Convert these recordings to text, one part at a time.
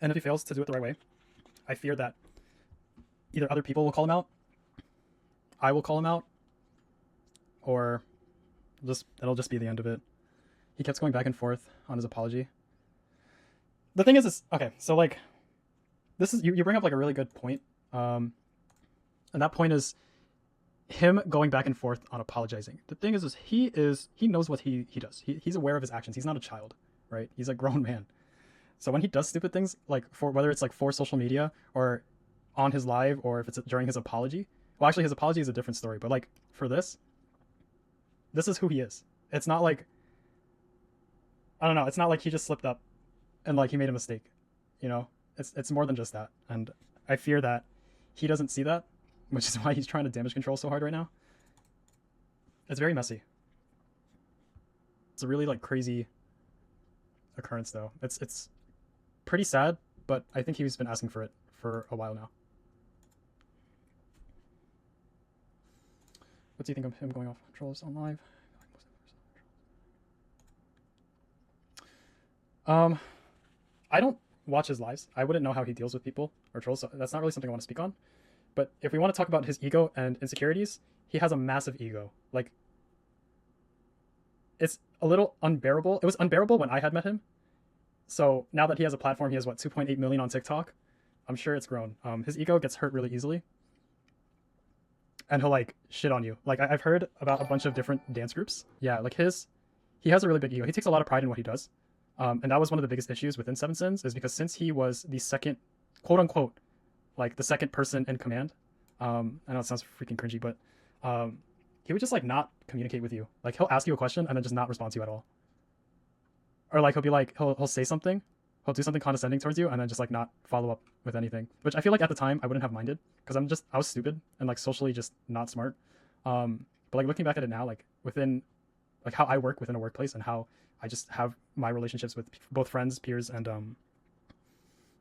And if he fails to do it the right way, I fear that either other people will call him out, I will call him out, or just it'll just be the end of it. He kept going back and forth on his apology. The thing is okay, so like this is you bring up like a really good point. And that point is him going back and forth on apologizing. The thing is he knows what he does. He's aware of his actions. He's not a child, right? He's a grown man. So when he does stupid things, like for whether it's like for social media or on his live, or if it's during his apology, well, actually his apology is a different story. But like for this is who he is. It's not like, I don't know. It's not like he just slipped up and like he made a mistake. You know, it's more than just that. And I fear that he doesn't see that, which is why he's trying to damage control so hard right now. It's very messy. It's a really like crazy occurrence though. It's pretty sad, but I think he's been asking for it for a while now. What do you think of him going off trolls on live? I don't watch his lives. I wouldn't know how he deals with people or trolls, so that's not really something I want to speak on. But if we want to talk about his ego and insecurities, he has a massive ego. Like, it's a little unbearable. It was unbearable when I had met him. So now that he has a platform, he has what, 2.8 million on TikTok? I'm sure it's grown. His ego gets hurt really easily. And he'll like shit on you. Like I've heard about a bunch of different dance groups. Yeah, like he has a really big ego. He takes a lot of pride in what he does. And that was one of the biggest issues within Seven Sins, is because since he was the second, quote unquote, like the second person in command, I know it sounds freaking cringy, but he would just like not communicate with you. Like he'll ask you a question and then just not respond to you at all. Or like he'll be like, he'll say something, he'll do something condescending towards you and then just like not follow up with anything. Which I feel like at the time I wouldn't have minded, because I was stupid and like socially just not smart. But like looking back at it now, like within like how I work within a workplace and how I just have my relationships with both friends, peers, and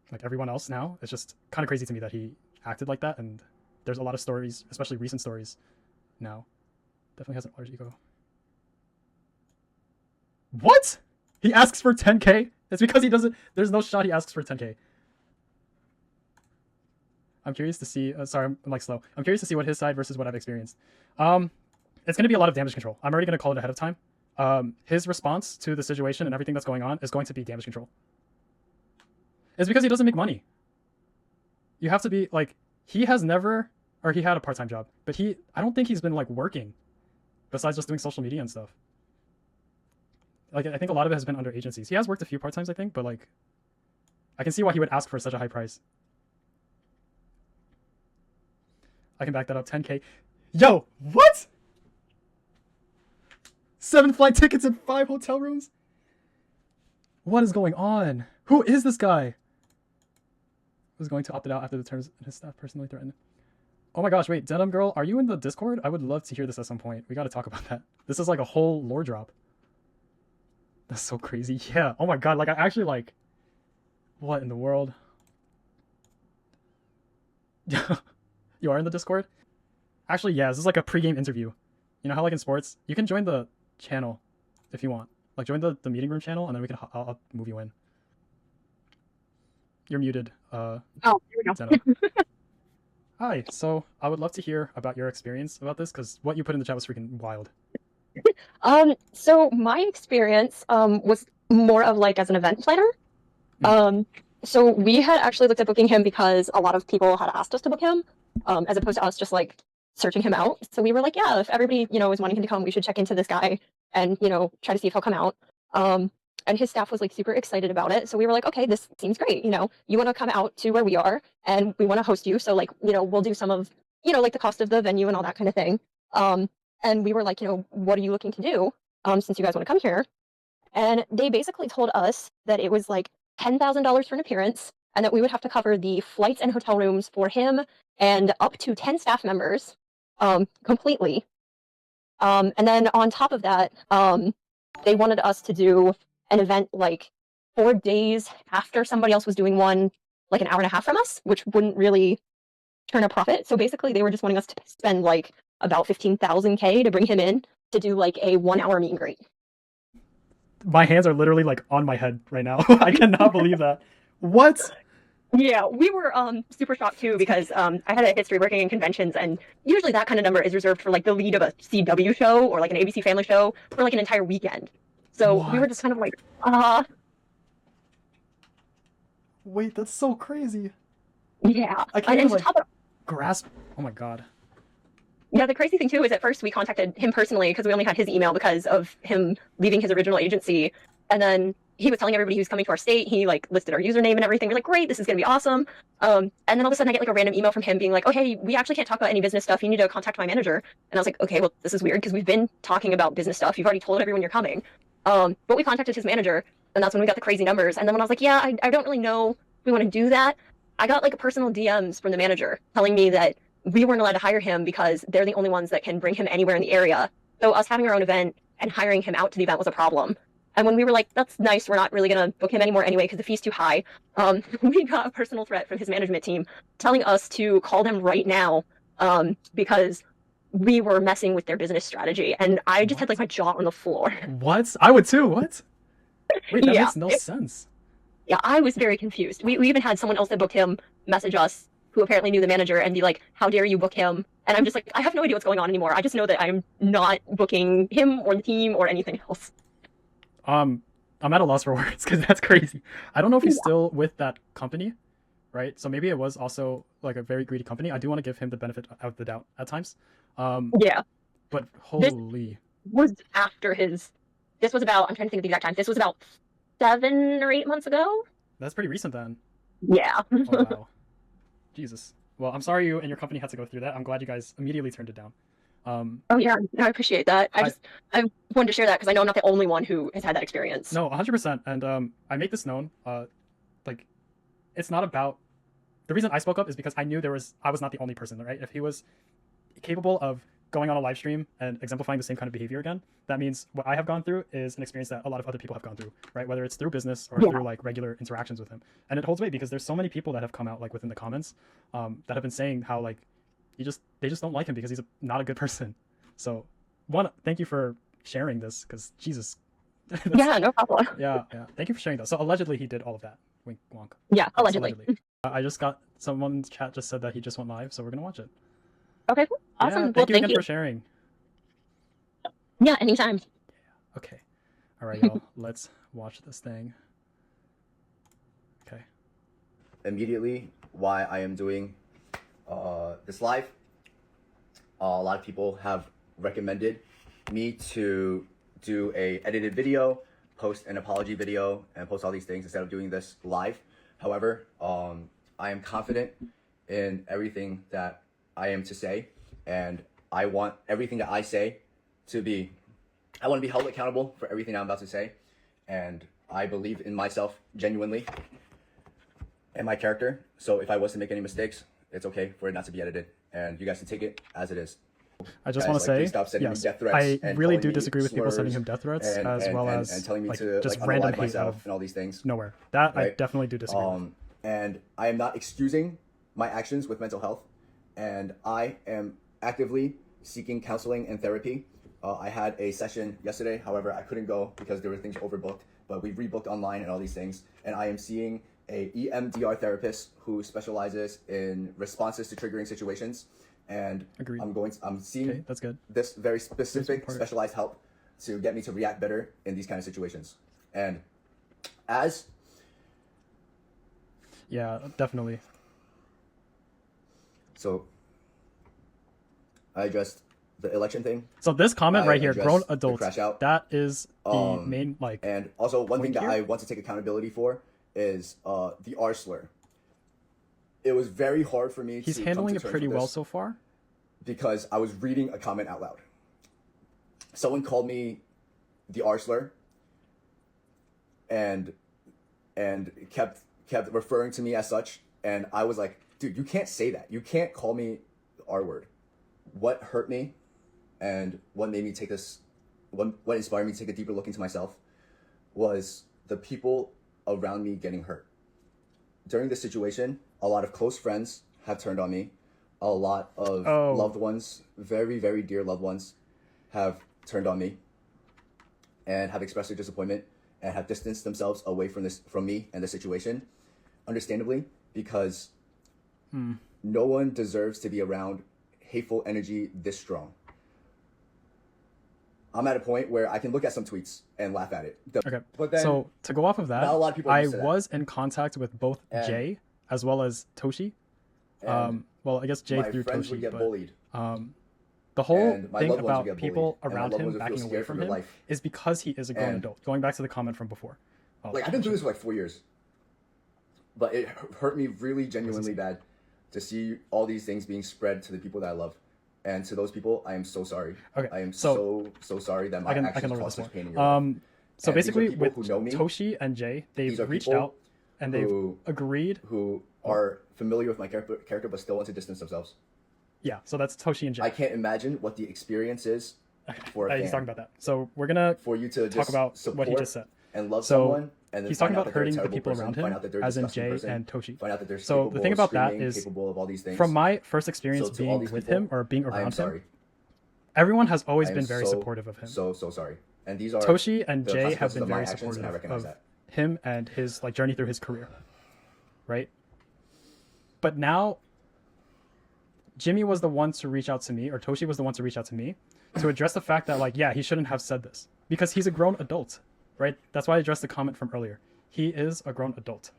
like everyone else now, it's just kind of crazy to me that he acted like that. And there's a lot of stories, especially recent stories now. Definitely has an large ego. What? He asks for 10K? It's because he doesn't, there's no shot he asks for 10K. I'm curious to see, sorry, I'm like slow. I'm curious to see what his side versus what I've experienced. It's going to be a lot of damage control. I'm already going to call it ahead of time. His response to the situation and everything that's going on is going to be damage control. It's because he doesn't make money. You have to be like, he has never, or he had a part-time job, but I don't think he's been like working besides just doing social media and stuff. Like, I think a lot of it has been under agencies. He has worked a few part-times, I think, but like, I can see why he would ask for such a high price. I can back that up. 10K. Yo, what? 7 flight tickets and 5 hotel rooms? What is going on? Who is this guy? Who's going to opt it out after the terms his staff personally threatened? Oh my gosh, wait, Denim Girl, are you in the Discord? I would love to hear this at some point. We gotta talk about that. This is like a whole lore drop. That's so crazy. Yeah, oh my god, like I actually like... What in the world? You are in the Discord? Actually, yeah, this is like a pre-game interview. You know how like in sports, you can join the channel if you want. Like join the meeting room channel and then I'll move you in. You're muted. Oh, here we go. Hi, so I would love to hear about your experience about this, because what you put in the chat was freaking wild. So my experience was more of like as an event planner. So we had actually looked at booking him because a lot of people had asked us to book him, as opposed to us just like searching him out. So we were like, yeah, if everybody, is wanting him to come, we should check into this guy and, try to see if he'll come out. And his staff was like super excited about it. So we were like, okay, this seems great. You want to come out to where we are and we want to host you. So like, we'll do some of, like the cost of the venue and all that kind of thing. And we were like, what are you looking to do? Since you guys want to come here. And they basically told us that it was like $10,000 for an appearance and that we would have to cover the flights and hotel rooms for him and up to 10 staff members, completely. And then on top of that, they wanted us to do an event like 4 days after somebody else was doing one, like an hour and a half from us, which wouldn't really turn a profit. So basically they were just wanting us to spend like about 15,000 K to bring him in to do like a 1-hour meet and greet. My hands are literally like on my head right now. I cannot believe that. What? Yeah, we were super shocked too because I had a history working in conventions, and usually that kind of number is reserved for like the lead of a CW show or like an ABC Family show for like an entire weekend. So we were What? just kind of like, Wait, that's so crazy. yeah. I can't even And to like top it, grasp. Oh my god. yeah, the crazy thing too is at first we contacted him personally because we only had his email because of him leaving his original agency, and then he was telling everybody he was coming to our state. He like listed our username and everything. We're like, great, this is gonna be awesome. And then all of a sudden I get like a random email from him being like, oh hey, we actually can't talk about any business stuff. You need to contact my manager. And I was like, okay, well this is weird because we've been talking about business stuff. You've already told everyone you're coming. But we contacted his manager, and that's when we got the crazy numbers. And then when I was like, yeah, I don't really know if we want to do that. I got like a personal DMs from the manager telling me that we weren't allowed to hire him because they're the only ones that can bring him anywhere in the area. So us having our own event and hiring him out to the event was a problem. And when we were like, that's nice, we're not really going to book him anymore anyway because the fee's too high, we got a personal threat from his management team telling us to call them right now because we were messing with their business strategy. And I just had like my jaw on the floor. What? I would too. What? Wait, that Yeah, makes no sense. yeah, I was very confused. We even had someone else that booked him message us who apparently knew the manager and be like, how dare you book him? And I'm just like, I have no idea what's going on anymore. I just know that I'm not booking him or the team or anything else. I'm at a loss for words because that's crazy. I don't know if he's still with that company, right? So maybe it was also like a very greedy company. I do want to give him the benefit of the doubt at times. Yeah. But This holy, was after his, this was about, I'm trying to think of the exact time. This was about 7 or 8 months ago. that's pretty recent then. Yeah. Oh wow, Jesus. Well, I'm sorry you and your company had to go through that. I'm glad you guys immediately turned it down. Oh yeah, no, I appreciate that. I I wanted to share that because I know I'm not the only one who has had that experience. no, 100%. And I make this known. Like, it's not about the reason I spoke up is because I knew I was not the only person, right? If he was capable of going on a live stream and exemplifying the same kind of behavior again, that means what I have gone through is an experience that a lot of other people have gone through, right? Whether it's through business or Yeah. through like regular interactions with him. And it holds weight because there's so many people that have come out like within the comments that have been saying how like they just don't like him because he's not a good person. So one, thank you for sharing this because Jesus. Yeah, no problem. Yeah, yeah. Thank you for sharing that. So allegedly he did all of that. Wink, wonk. Yeah, Yes, allegedly. I just got someone's chat just said that he just went live, so we're gonna watch it. Okay, cool. Awesome. Yeah, Well, thank you thank again you. for sharing. Yeah, anytime. Okay. All right, y'all. Let's watch this thing. Okay. Immediately why I am doing this live. A lot of people have recommended me to do a edited video, post an apology video, and post all these things instead of doing this live. However, I am confident in everything that I am to say, and I want everything that I say to be, I want to be held accountable for everything I'm about to say, and I believe in myself genuinely and my character. So if I was to make any mistakes, it's okay for it not to be edited, and you guys can take it as it is. I just Guys, want to like, say, please stop sending me yes, death threats I and really calling do me disagree with people sending slurs him death threats and, as well as and telling me like to just like random unalive hate myself out of and all these things. nowhere. That I Right? definitely do disagree with. And I am not excusing my actions with mental health, and I am actively seeking counseling and therapy. I had a session yesterday, however, I couldn't go because there were things overbooked, but we rebooked online and all these things, and I am seeing a EMDR therapist who specializes in responses to triggering situations, and Agreed. I'm seeing Okay, that's good. this very specific part. specialized help to get me to react better in these kind of situations. And as Yeah, definitely. so I addressed the election thing, So this comment I right here, addressed grown the adults, crash out. that is the main like. and also one thing point that here? I want to take accountability for is the R slur. It was very hard for me He's to handling come it to terms pretty with well this so far. because I was reading a comment out loud. Someone called me the R slur and kept referring to me as such, and I was like, dude, you can't say that. You can't call me the R word. What hurt me and what made me take this, what inspired me to take a deeper look into myself was the people around me getting hurt. During this situation, a lot of close friends have turned on me. A lot of loved ones, very, very dear loved ones, have turned on me and have expressed their disappointment and have distanced themselves away from me and the situation. Understandably, because no one deserves to be around hateful energy this strong. I'm at a point where I can look at some tweets and laugh at it. Okay, But then, so to go off of that, not a lot of people are I used to that. was in contact with both And- Jay as well as Toshi. and Well, I guess Jay my through friends Toshi, would get but bullied. the whole And my thing loved ones would about get people bullied, and my around loved him ones would feel backing away scared for from their him life. is because he is a grown And- adult. Going back to the comment from before. Oh, Like, I've been through this for like 4 years. But it hurt me really genuinely bad to see all these things being spread to the people that I love. And to those people, I am so sorry. Okay, I am so so sorry that my I can actions lower caused this such more. pain in your life. So And these are basically, people with who know me. Toshi and Jay, These they've are reached people out and they've who- agreed. Who are familiar with my character but still want to distance themselves. Yeah, so that's Toshi and Jay. I can't imagine what the experience is for a He's fan. talking about that. So we're gonna For you to talk just about support what he just said. and love So someone, and then he's talking find out about that they're a hurting the terrible people person, around find him, out that they're a as in disgusting Jay person, and Toshi. find out that they're So the capable thing of about that screaming, is, capable of all these things. from my first experience So to all being these with people, him or being I am around him, sorry. everyone has always I am been very so, supportive of him. So sorry. And these are Toshi and the Jay have consequences been of my very actions, and I supportive recognize of that. him and his like journey through his career, right? But now, Jimmy was the one to reach out to me, or Toshi was the one to reach out to me, to address the fact that like, yeah, he shouldn't have said this because he's a grown adult, right? That's why I addressed the comment from earlier. He is a grown adult,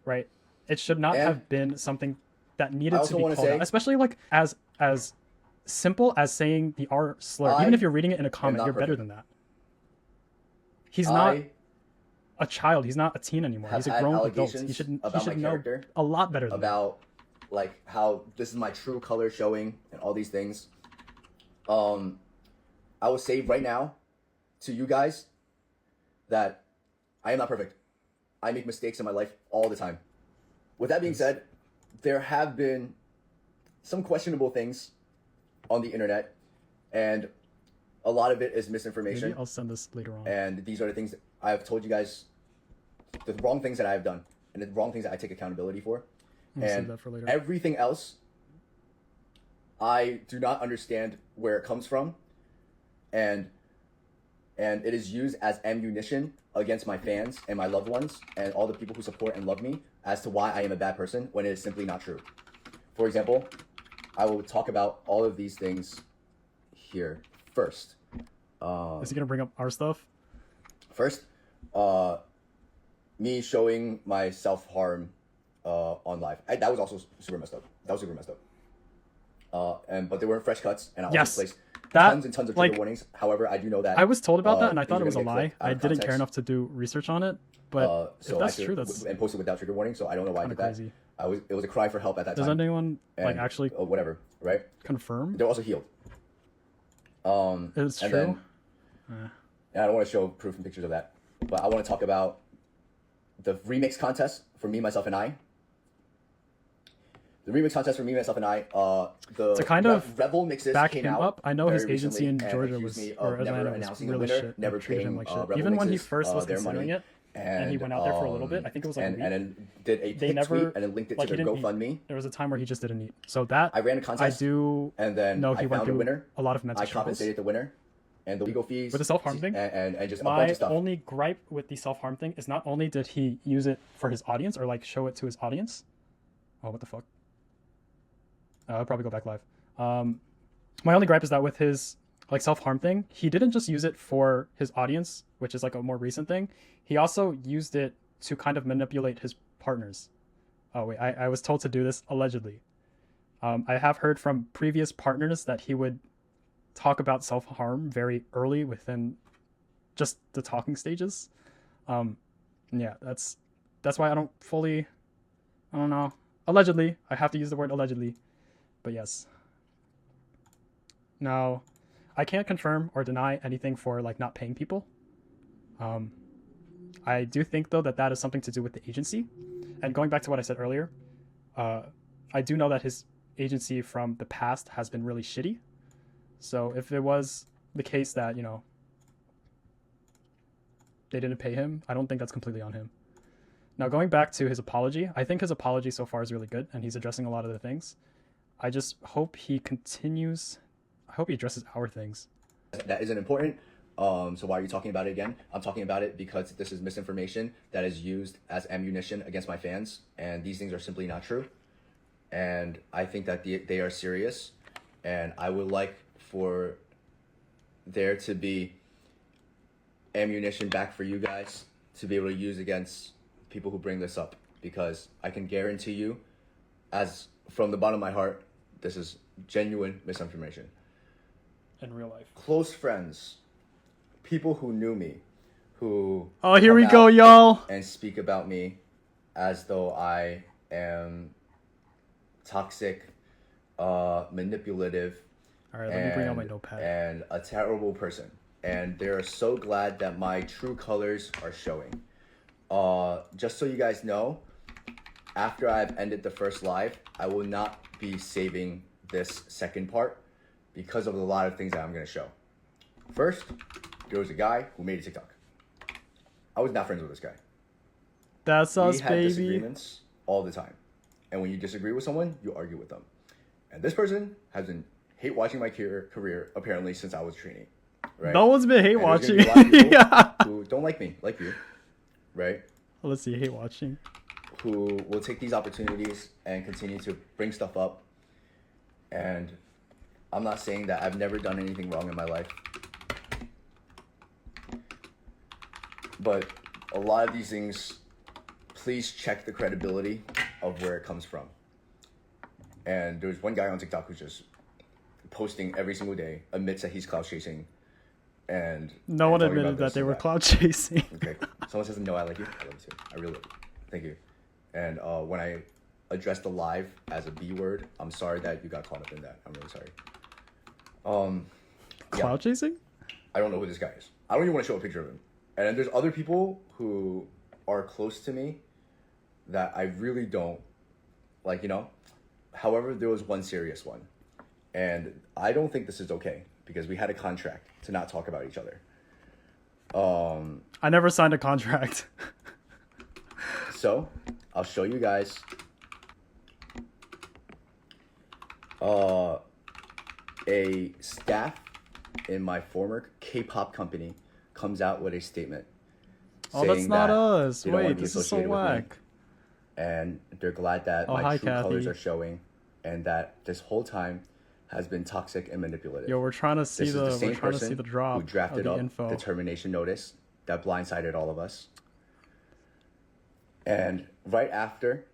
right? It should not And have been something that I needed to also be wanna called out, say- especially like as simple as saying the R slur. I Even if you're reading it in a comment, not you're better perfect. than that. He's not I a child. He's not a teen anymore. have He's a had grown adult. He allegations should about my know character, a lot better than that. about like how this is my true color showing and all these things. I will say right now to you guys that I am not perfect. I make mistakes in my life all the time. With that being said, there have been some questionable things on the internet, and a lot of it is misinformation. Maybe I'll send this later on. And these are the things that I've told you guys, the wrong things that I've done, and the wrong things that I take accountability for. I'll save And that for later. everything else, I do not understand where it comes from, and it is used as ammunition against my fans and my loved ones and all the people who support and love me as to why I am a bad person when it is simply not true. For example, I will talk about all of these things here first. Is he gonna bring up our stuff? First, me showing my self-harm on live. That was also super messed up. That was super messed up. But they weren't fresh cuts, and I Yes, also placed that, tons and tons of like, trigger warnings. However, I do know that I was told about that, and I these thought are it was a gonna get lie. clipped out I of didn't care context. enough to do research on it. But So if that's I true, that's and posted without trigger warning. So I don't know why I did kinda that. crazy. It was a cry for help at that does time. anyone like And, actually whatever, right? confirm? They're also healed. It's and true. then- and I don't want to show proof and pictures of that, but I want to talk about the remix contest for Me, Myself, and I. The remix contest for Me, Myself, and I. To kind of Revel mixes back came him out up, I know his very agency in recently and Georgia accused was, me or of never Atlanta was announcing the really winner, shit. never They treated him paying like shit. Revel Even when he mixes, first was their considering money. it, and he went out there for a little bit. I think it was like a week. and then did a They hit never tweet and then linked it like to he their didn't GoFundMe. eat. There was a time where he just didn't eat. So that I ran a I contest, do and then know I he went found a through winner. a lot of mental I struggles. compensated the winner, and the legal fees With the self-harm thing? and just a bunch My of stuff. only gripe with the self-harm thing is not only did he use it for his audience or like show it to his audience. Oh, what the fuck? I'll probably go back live. My only gripe is that with his like self-harm thing, he didn't just use it for his audience, which is like a more recent thing. He also used it to kind of manipulate his partners. Oh wait, I was told to do this allegedly. I have heard from previous partners that he would talk about self-harm very early within just the talking stages. Yeah, that's why I don't know. Allegedly, I have to use the word allegedly, but yes. Now, I can't confirm or deny anything for like not paying people. I do think though that is something to do with the agency. And going back to what I said earlier, I do know that his agency from the past has been really shitty. So if it was the case that, you know, they didn't pay him, I don't think that's completely on him. Now, going back to his apology, I think his apology so far is really good, and he's addressing a lot of the things. I just hope he continues. I hope he addresses our things. That isn't important. So why are you talking about it again? I'm talking about it because this is misinformation that is used as ammunition against my fans, and these things are simply not true. And I think that they are serious, and I would like for there to be ammunition back for you guys to be able to use against people who bring this up, because I can guarantee you, as from the bottom of my heart, this is genuine misinformation. In real life. Close friends, people who knew me, who Oh, here come we go, out y'all. and speak about me as though I am toxic, manipulative, All right, let me bring out my notepad. and a terrible person. And they're so glad that my true colors are showing. Just so you guys know, after I've ended the first live, I will not be saving this second part because of a lot of things that I'm going to show. First, there was a guy who made a TikTok. I was not friends with this guy. That's us, We had baby. disagreements all the time. And when you disagree with someone, you argue with them. And this person has been hate watching my career apparently since I was training. Right? No one's been hate And there's watching. gonna be a lot of people Yeah. who don't like me, like you, right? Let's see, hate watching. Who will take these opportunities and continue to bring stuff up. And I'm not saying that I've never done anything wrong in my life. But a lot of these things, please check the credibility of where it comes from. And there's one guy on TikTok who's just posting every single day, admits that he's cloud chasing. And No one talking about admitted that this they and were cloud chasing. Okay. Someone says, no, I like you. I love you too. I really love you. Thank you. And when I addressed the live as a B word, I'm sorry that you got caught up in that. I'm really sorry. Cloud chasing? I don't know who this guy is. I don't even want to show a picture of him. And then there's other people who are close to me that I really don't like, you know. However, there was one serious one. And I don't think this is okay because we had a contract to not talk about each other. I never signed a contract. So, I'll show you guys a staff in my former K-pop company comes out with a statement Oh, that's saying not that us. they don't wanna Wait, be this is so associated with me, whack. and they're glad that Oh, my hi, true colors Kathy. are showing, and that this whole time has been toxic and manipulative. Yo, we're trying to see This the, is the same we're trying to person see the drop who drafted of up the info. the termination notice that blindsided all of us. And right after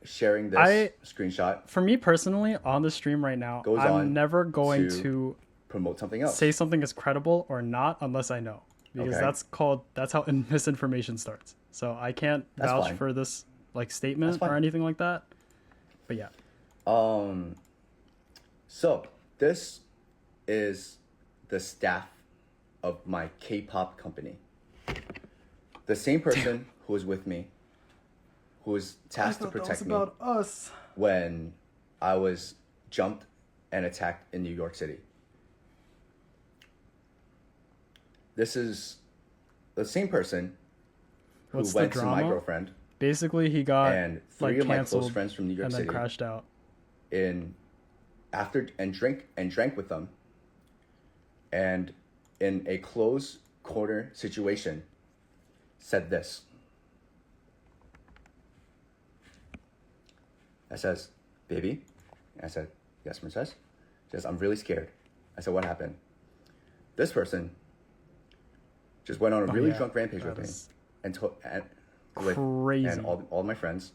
sharing this screenshot, For me personally, on the stream right now, Goes I'm on never going to to promote something else. say something is credible or not unless I know, because Okay. that's how misinformation starts. So I can't That's vouch fine. for this like statement fine. or anything like that. But yeah, So this is the staff of my K-pop company. The same person who was with me, who was tasked to protect me us. when I was jumped and attacked in New York City. This is the same person who What's the went to my drama? girlfriend Basically, he got and three like of my canceled close friends from New York and then City crashed out. drank with them, and in a close corner situation said this. I says, baby. I said, yes, princess. She says, I'm really scared. I said, what happened? This person just went on a really yeah, drunk rampage that with me is with crazy. and all my friends.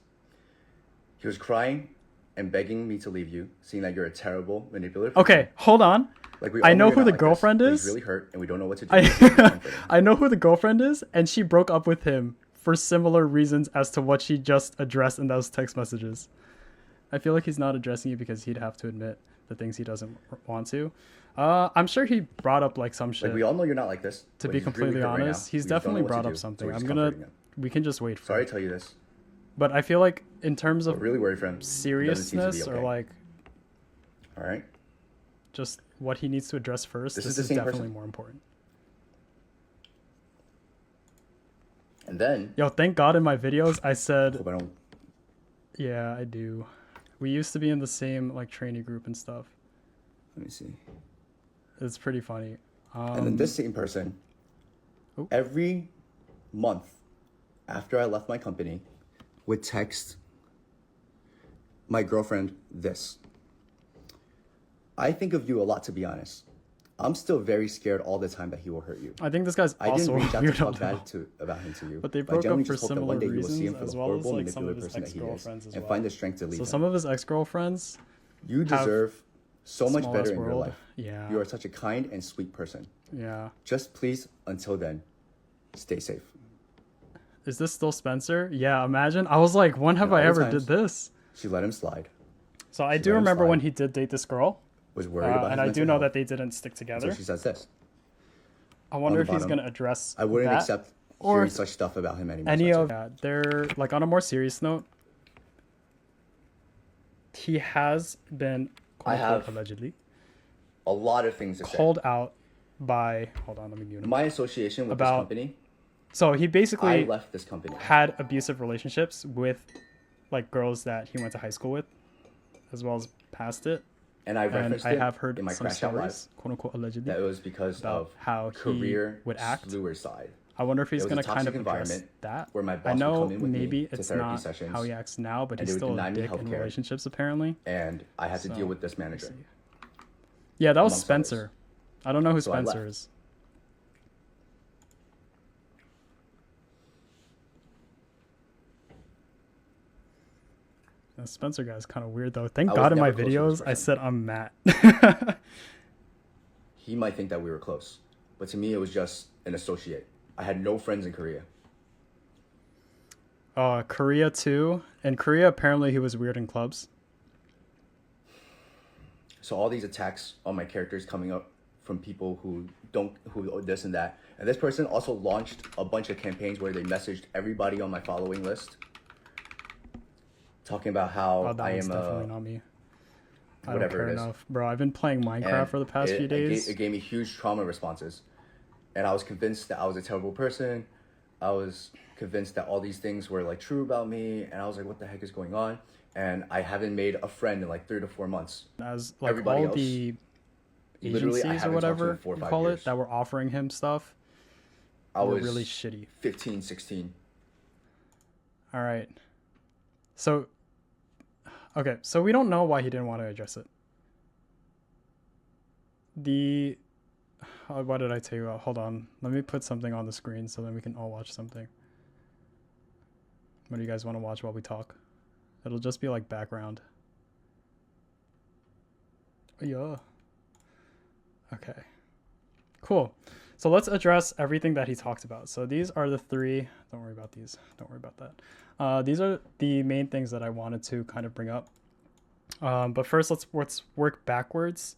He was crying and begging me to leave you, seeing that you're a terrible manipulative. Okay, hold on. Like we I all know you're who not the like this, girlfriend but is. He's really hurt, and we don't know what to do. I know who the girlfriend is, and she broke up with him for similar reasons as to what she just addressed in those text messages. I feel like he's not addressing you because he'd have to admit the things he doesn't want to. I'm sure he brought up like some shit. Like we all know you're not like this. To but be he's really completely hurt right now. honest, he's We just don't know definitely what to brought up do, so something. we're I'm just gonna. comforting him. We can just wait for Sorry it. to tell you this. But I feel like in terms of But really worried for him. He doesn't seem to be seriousness or okay. like All right. just what he needs to address first, This this is the is same definitely person. more important. And then Yo, thank God in my videos I said, hope I don't. yeah, I do. We used to be in the same like trainee group and stuff. Let me see. It's pretty funny. And then this same person, every month after I left my company, would text my girlfriend this. I think of you a lot, to be honest. I'm still very scared all the time that he will hurt you. I think this guy's I also didn't reach out weird to talk bad about him to you. But they I broke genuinely up for just hope that similar one day you will see reasons, him for as the well as horrible, like some of manipulative his person that he is, ex-girlfriends as and well. find the strength to leave So him. some of his ex-girlfriends, You deserve so much small-ass better in your world. life. Yeah. You are such a kind and sweet person. Yeah. Just please, until then, stay safe. Is this still Spencer? Yeah, imagine. I was like, when have And I all the ever times- did this? She let him slide. So I She do let him remember when slide. he did date this girl. Was worried about his And I do mental know health. that they didn't stick So together. she says this. I wonder the if he's bottom, going to address I wouldn't that. accept or hearing such stuff about him anymore. any Spencer. of that. They're like, on a more serious note, he has been I have allegedly a lot of things to say. called out by, hold on, let me mute him. My association with About- this company, So he I basically left this company. had abusive relationships with like girls that he went to high school with, as well as past it. And I And referenced I it have heard in my some Crash Out Live stories, quote unquote, allegedly, that it was because about of how he career would act. suicide. I wonder if It he's was going a to kind of toxic address environment that. where my I boss would know come in with me maybe to it's therapy not sessions, how he acts now, but and he's they would still a deny me dick in healthcare. relationships apparently. And I had to So, deal with this manager. Yeah, that was amongst Spencer. others. I don't know who So I Spencer left. is. The Spencer guy's kind of weird though. Thank I was God in my never close to this videos I person. said I'm Matt. He might think that we were close, but to me it was just an associate. I had no friends in Korea. Korea too. In Korea, apparently he was weird in clubs. So all these attacks on my characters coming up from people who this and that. And this person also launched a bunch of campaigns where they messaged everybody on my following list, talking about how Oh, that I one's am definitely not me. I don't whatever care it is. enough, bro. I've been playing Minecraft And for the past few days. It gave me huge trauma responses. And I was convinced that I was a terrible person. I was convinced that all these things were like true about me. And I was like, what the heck is going on? And I haven't made a friend in like 3 to 4 months. As like everybody all else, the literally, I agencies haven't or talked to him whatever in 4 or you 5 call years. it that were offering him stuff I were was really shitty. 15, 16. All right. So, okay. So we don't know why he didn't want to address it. What did I tell you? Hold on. Let me put something on the screen so then we can all watch something. What do you guys want to watch while we talk? It'll just be like background. Yeah. Okay. Cool. So let's address everything that he talked about. So these are the 3. Don't worry about these. Don't worry about that. These are the main things that I wanted to kind of bring up. But first, let's work backwards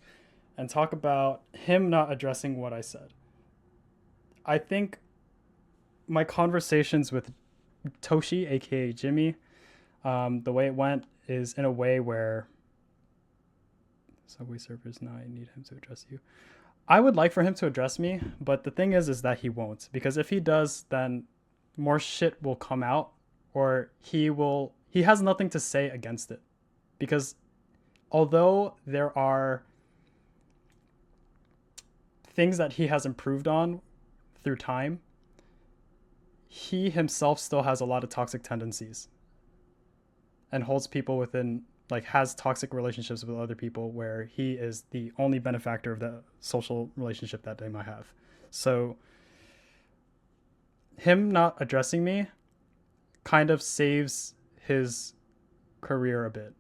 and talk about him not addressing what I said. I think my conversations with Toshi, aka Jimmy, the way it went is in a way where Subway servers now I need him to address you. I would like for him to address me, but the thing is that he won't, because if he does, then more shit will come out, or he has nothing to say against it. Because although there are things that he has improved on through time, he himself still has a lot of toxic tendencies and holds people within, like, has toxic relationships with other people where he is the only benefactor of the social relationship that they might have. So him not addressing me kind of saves his career a bit.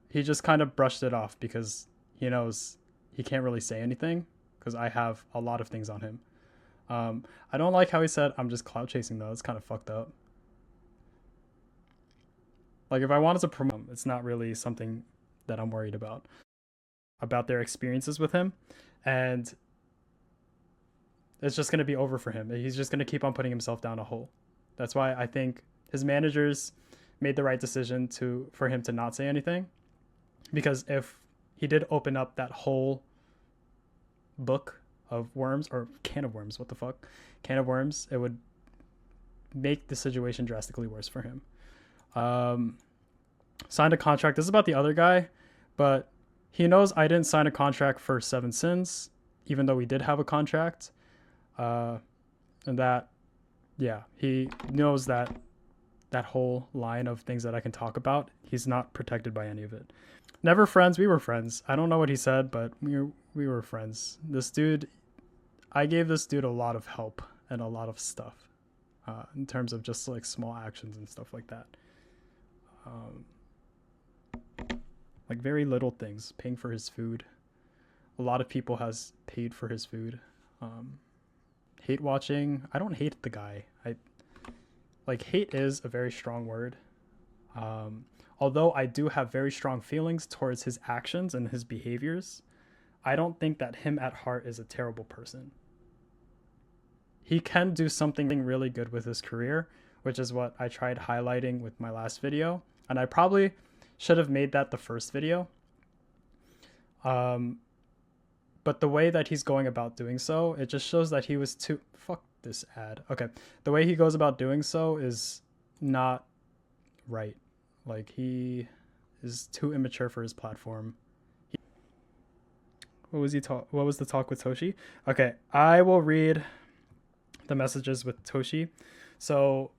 He just kind of brushed it off because he knows he can't really say anything because I have a lot of things on him. I don't like how he said, I'm just clout chasing though. It's kind of fucked up. Like, if I wanted to promote, it's not really something that I'm worried about their experiences with him. And it's just going to be over for him. He's just going to keep on putting himself down a hole. That's why I think his managers made the right decision for him to not say anything. Because if he did open up that whole book of worms, or can of worms, what the fuck? Can of worms, it would make the situation drastically worse for him. Signed a contract. This is about the other guy, but he knows I didn't sign a contract for 7 Sins. even though we did have a contract. And that, yeah, he knows that whole line of things that I can talk about, he's not protected by any of it. Never friends, we were friends. I don't know what he said, but we were friends. This dude, I gave this dude a lot of help and a lot of stuff in terms of just like small actions and stuff like that. Like very little things, paying for his food. A lot of people has paid for his food. Hate watching, I don't hate the guy. Like hate is a very strong word. Although I do have very strong feelings towards his actions and his behaviors, I don't think that him at heart is a terrible person. He can do something really good with his career, which is what I tried highlighting with my last video. And I probably should have made that the first video. But the way that he's going about doing so, it just shows that he was too... Fuck this ad. Okay. The way he goes about doing so is not right. Like, he is too immature for his platform. What was the talk with Toshi? Okay, I will read the messages with Toshi. So,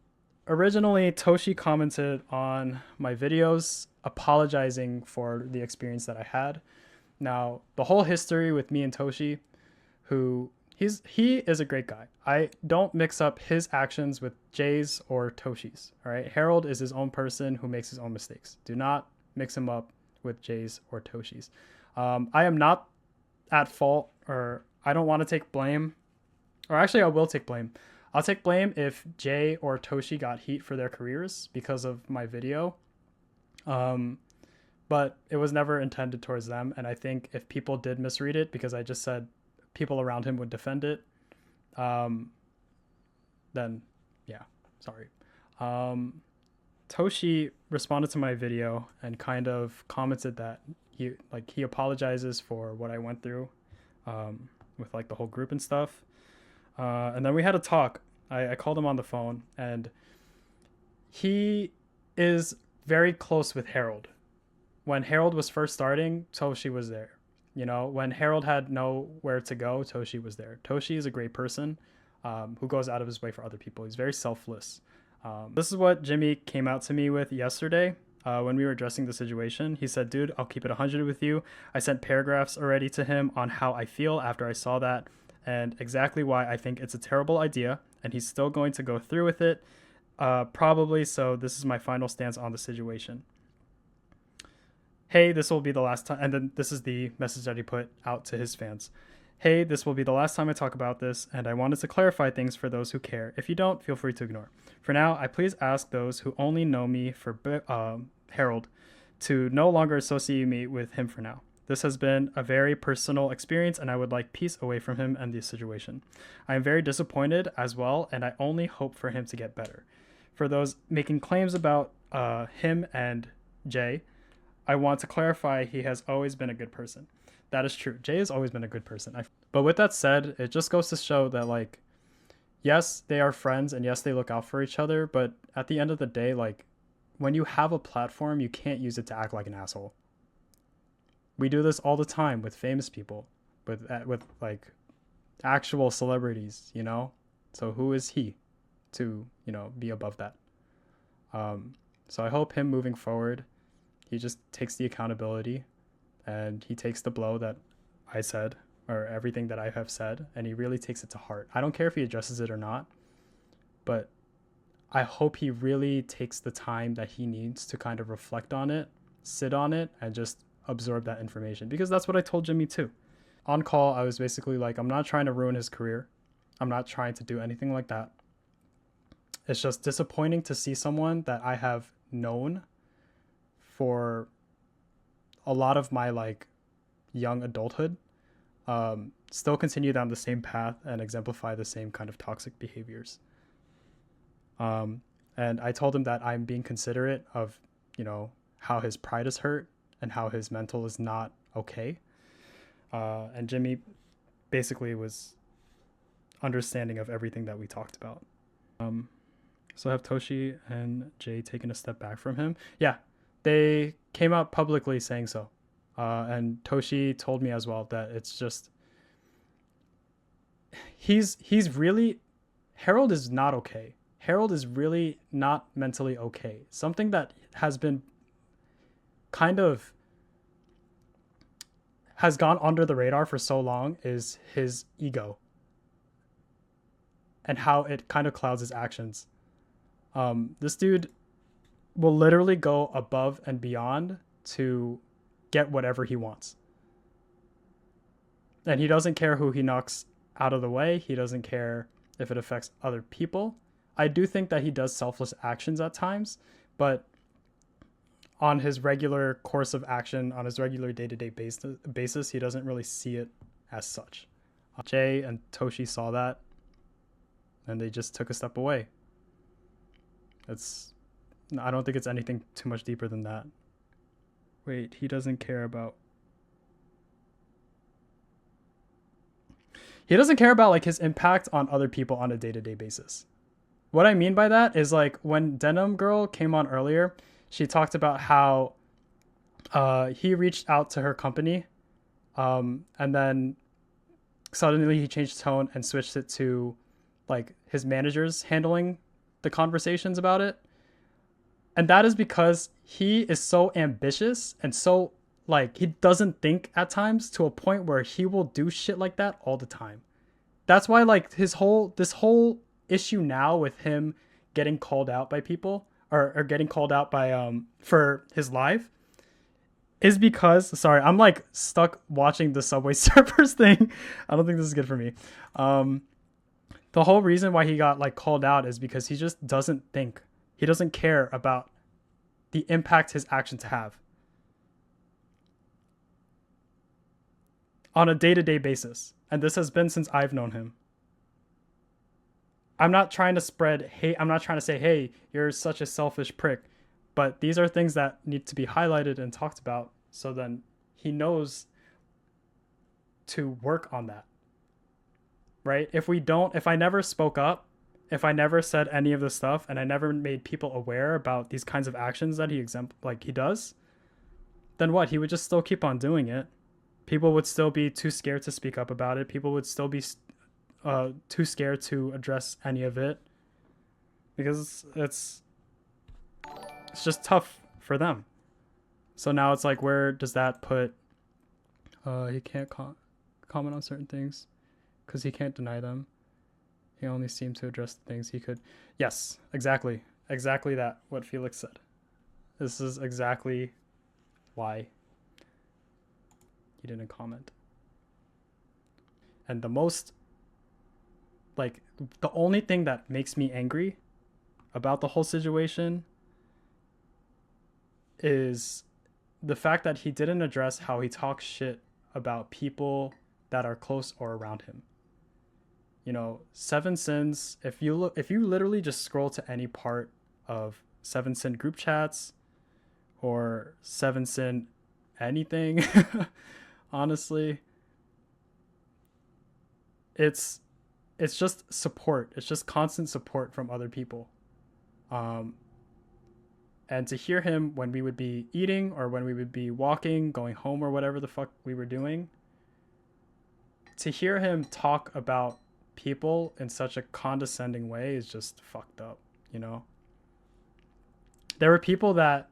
originally, Toshi commented on my videos apologizing for the experience that I had. Now, the whole history with me and Toshi, he is a great guy. I don't mix up his actions with Jay's or Toshi's. All right, Harold is his own person who makes his own mistakes. Do not mix him up with Jay's or Toshi's. I am not at fault, or I don't want to take blame. Or actually, I will take blame. I'll take blame if Jay or Toshi got heat for their careers because of my video. But it was never intended towards them. And I think if people did misread it, because I just said people around him would defend it, then yeah, sorry. Toshi responded to my video and kind of commented that he apologizes for what I went through with like the whole group and stuff. And then we had a talk. I called him on the phone, and he is very close with Harold. When Harold was first starting, Toshi was there. You know, when Harold had nowhere to go, Toshi was there. Toshi is a great person who goes out of his way for other people. He's very selfless. This is what Jimmy came out to me with yesterday when we were addressing the situation. He said, dude, I'll keep it 100 with you. I sent paragraphs already to him on how I feel after I saw that and exactly why I think it's a terrible idea. And he's still going to go through with it, probably. So this is my final stance on the situation. Hey, this will be the last time. And then this is the message that he put out to his fans. Hey, this will be the last time I talk about this, and I wanted to clarify things for those who care. If you don't, feel free to ignore. For now, I please ask those who only know me for Harold to no longer associate me with him for now. This has been a very personal experience, and I would like peace away from him and the situation. I am very disappointed as well, and I only hope for him to get better. For those making claims about him and Jay, I want to clarify he has always been a good person. That is true. Jay has always been a good person. But with that said, it just goes to show that, like, yes, they are friends, and yes, they look out for each other, but at the end of the day, like, when you have a platform, you can't use it to act like an asshole. We do this all the time with famous people, with like actual celebrities, you know? So who is he to, you know, be above that? So I hope him moving forward, he just takes the accountability and he takes the blow that I said, or everything that I have said, and he really takes it to heart. I don't care if he addresses it or not, but I hope he really takes the time that he needs to kind of reflect on it, sit on it, and just absorb that information, because that's what I told Jimmy too. On call, I was basically like, I'm not trying to ruin his career. I'm not trying to do anything like that. It's just disappointing to see someone that I have known for a lot of my like young adulthood still continue down the same path and exemplify the same kind of toxic behaviors. And I told him that I'm being considerate of, you know, how his pride is hurt and how his mental is not okay. And Jimmy basically was understanding of everything that we talked about. So have Toshi and Jay taken a step back from him? Yeah, they came out publicly saying so. And Toshi told me as well that it's just, he's really, Harold is not okay. Harold is really not mentally okay. Something that has been kind of has gone under the radar for so long is his ego and how it kind of clouds his actions. This dude will literally go above and beyond to get whatever he wants. And he doesn't care who he knocks out of the way. He doesn't care if it affects other people. I do think that he does selfless actions at times, but on his regular course of action, on his regular day-to-day basis, he doesn't really see it as such. Jay and Toshi saw that, and they just took a step away. I don't think it's anything too much deeper than that. Wait, he doesn't care about... He doesn't care about like his impact on other people on a day-to-day basis. What I mean by that is like when Denim Girl came on earlier, she talked about how he reached out to her company, and then suddenly he changed tone and switched it to like his managers handling the conversations about it. And that is because he is so ambitious and so like he doesn't think at times to a point where he will do shit like that all the time. That's why like this whole issue now with him getting called out by people or getting called out by for his live is because, sorry, I'm like stuck watching the Subway Surfers thing. I don't think this is good for me. The whole reason why he got like called out is because he just doesn't think. He doesn't care about the impact his actions have on a day-to-day basis. And this has been since I've known him. I'm not trying to spread hate. I'm not trying to say, hey, you're such a selfish prick. But these are things that need to be highlighted and talked about so then he knows to work on that. Right? If I never spoke up, if I never said any of this stuff and I never made people aware about these kinds of actions that he does, then what? He would just still keep on doing it. People would still be too scared to speak up about it. People would still be too scared to address any of it because it's just tough for them. So now it's like, where does that put? He can't comment on certain things because he can't deny them. He only seemed to address the things he could. Yes, exactly that. What Felix said. This is exactly why he didn't comment. And the only thing that makes me angry about the whole situation is the fact that he didn't address how he talks shit about people that are close or around him. You know, Seven Sins, if you literally just scroll to any part of Seven Sin group chats or Seven Sin anything, honestly, it's just support. It's just constant support from other people. And to hear him when we would be eating or when we would be walking, going home or whatever the fuck we were doing, to hear him talk about people in such a condescending way is just fucked up, you know? There were people that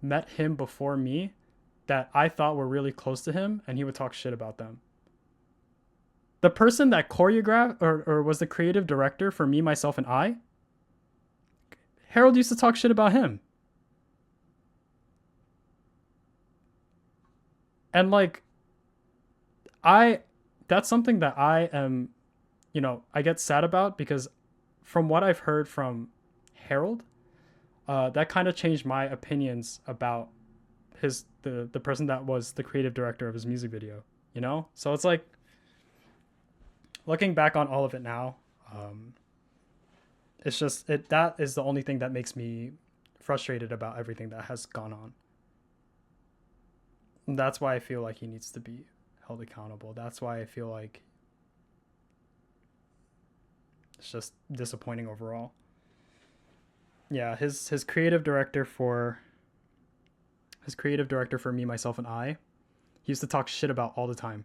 met him before me that I thought were really close to him and he would talk shit about them. The person that choreographed or was the creative director for Me, Myself, and I, Harold used to talk shit about him. And like, that's something that I am, you know, I get sad about because from what I've heard from Harold, that kind of changed my opinions about the person that was the creative director of his music video, you know? So it's like, looking back on all of it now, it's just, that is the only thing that makes me frustrated about everything that has gone on. And that's why I feel like he needs to be held accountable. That's why I feel like it's just disappointing overall. Yeah, his creative director for Me, Myself, and I, he used to talk shit about all the time.